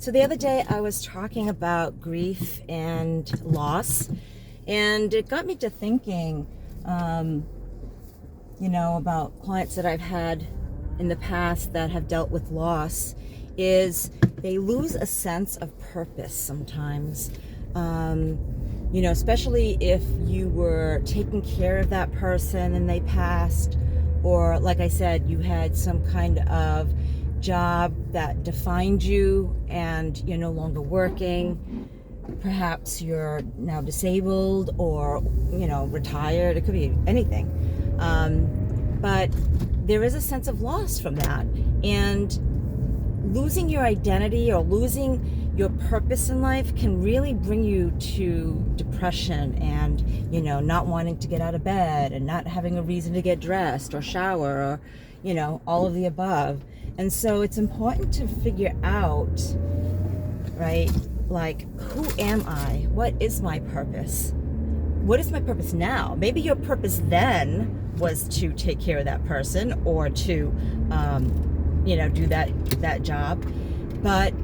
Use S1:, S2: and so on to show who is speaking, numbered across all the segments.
S1: So the other day I was talking about grief and loss, and it got me to thinking, um, about clients that I've had in the past that have dealt with loss, is they lose a sense of purpose sometimes. Especially if you were taking care of that person and they passed, or like I said, you had some kind of job that defined you and you're no longer working. Perhaps you're now disabled or, retired. It could be anything. But there is a sense of loss from that. And losing your identity or losing your purpose in life can really bring you to depression and, not wanting to get out of bed and not having a reason to get dressed or shower or, all of the above. And so it's important to figure out, right, like, who am I? What is my purpose? What is my purpose now? Maybe your purpose then was to take care of that person or to, do that job. But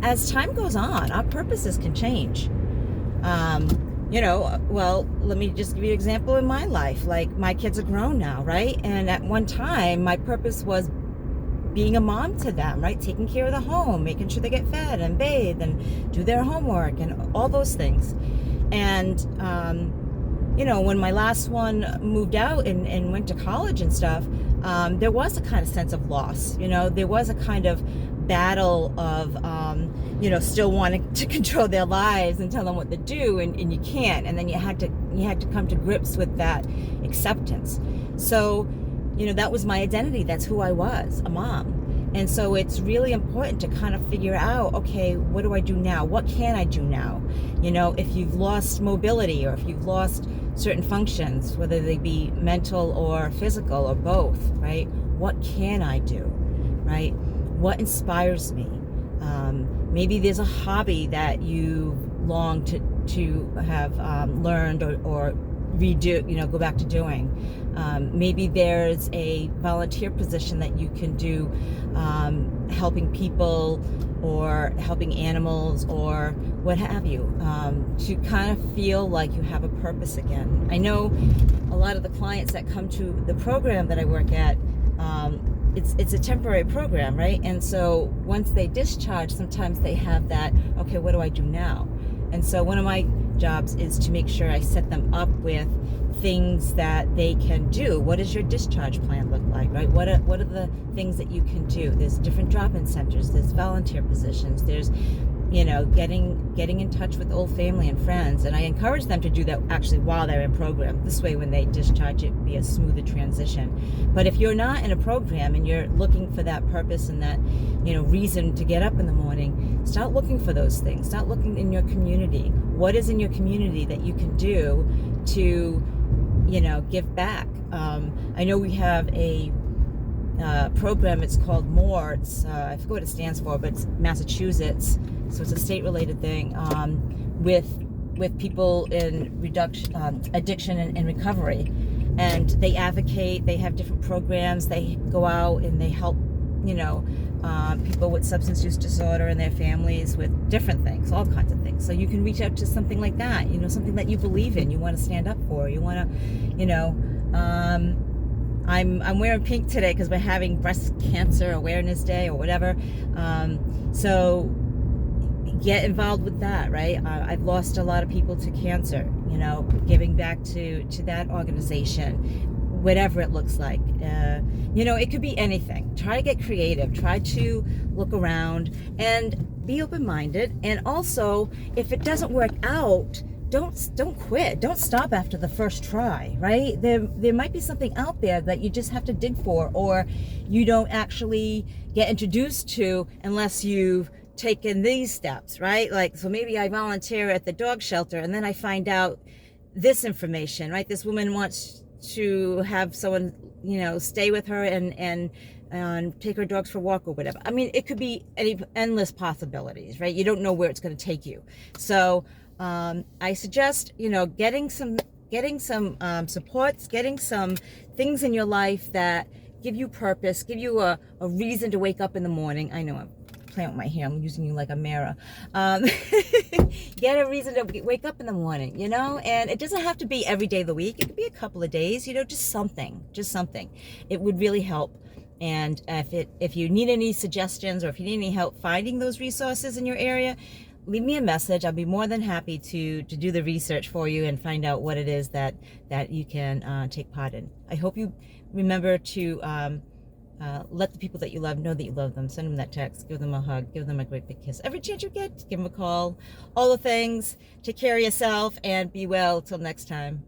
S1: as time goes on, our purposes can change. Well, let me just give you an example in my life. Like, my kids are grown now, right? And at one time, my purpose was being a mom to them, right? Taking care of the home, making sure they get fed and bathed and do their homework and all those things. And, when my last one moved out and went to college and stuff, there was a kind of sense of loss. There was a kind of battle of, still wanting to control their lives and tell them what to do, and you can't. And then you had to come to grips with that acceptance. So, that was my identity. That's who I was, a mom. And so it's really important to kind of figure out, okay, what do I do now? What can I do now? If you've lost mobility or if you've lost certain functions, whether they be mental or physical or both, right? What can I do, right? What inspires me? Maybe there's a hobby that you long to have learned or redo, go back to doing. Maybe there's a volunteer position that you can do, helping people or helping animals or what have you, to kind of feel like you have a purpose again. I know a lot of the clients that come to the program that I work at, it's a temporary program, right? And so once they discharge, sometimes they have that, okay, what do I do now? And so one of my jobs is to make sure I set them up with things that they can do. What does your discharge plan look like, right? What are the things that you can do? There's different drop-in centers, there's volunteer positions, there's, getting in touch with old family and friends. And I encourage them to do that actually while they're in program. This way, when they discharge, it be a smoother transition. But if you're not in a program and you're looking for that purpose and that, reason to get up in the morning, start looking for those things. Start looking in your community. What is in your community that you can do to, give back? I know we have a program. It's called MORE. It's I forget what it stands for, but it's Massachusetts, so it's a state-related thing, with people in addiction and recovery, and they advocate. They have different programs. They go out and they help people with substance use disorder and their families with different things, all kinds of things. So you can reach out to something like that, something that you believe in, you want to stand up for, you want to, I'm wearing pink today because we're having Breast Cancer Awareness Day or whatever. So get involved with that, right? I've lost a lot of people to cancer, giving back to that organization, whatever it looks like. It could be anything. Try to get creative. Try to look around and be open-minded. And also, if it doesn't work out, don't quit. Don't stop after the first try, right? There might be something out there that you just have to dig for, or you don't actually get introduced to unless you've taken these steps, right? Like, so maybe I volunteer at the dog shelter and then I find out this information, right? This woman wants to have someone, stay with her and take her dogs for a walk or whatever. I mean, it could be endless possibilities, right? You don't know where it's going to take you. So I suggest, getting some supports, getting some things in your life that give you purpose, give you a reason to wake up in the morning. I know playing with my hair. I'm using you like a mirror. Get a reason to wake up in the morning, you know? And it doesn't have to be every day of the week. It could be a couple of days, you know, just something. It would really help. And if you need any suggestions, or if you need any help finding those resources in your area, leave me a message. I'll be more than happy to do the research for you and find out what it is that you can take part in. I hope you remember to let the people that you love know that you love them. Send them that text, give them a hug, give them a great big kiss. Every chance you get, give them a call. All the things. Take care of yourself and be well. Till next time.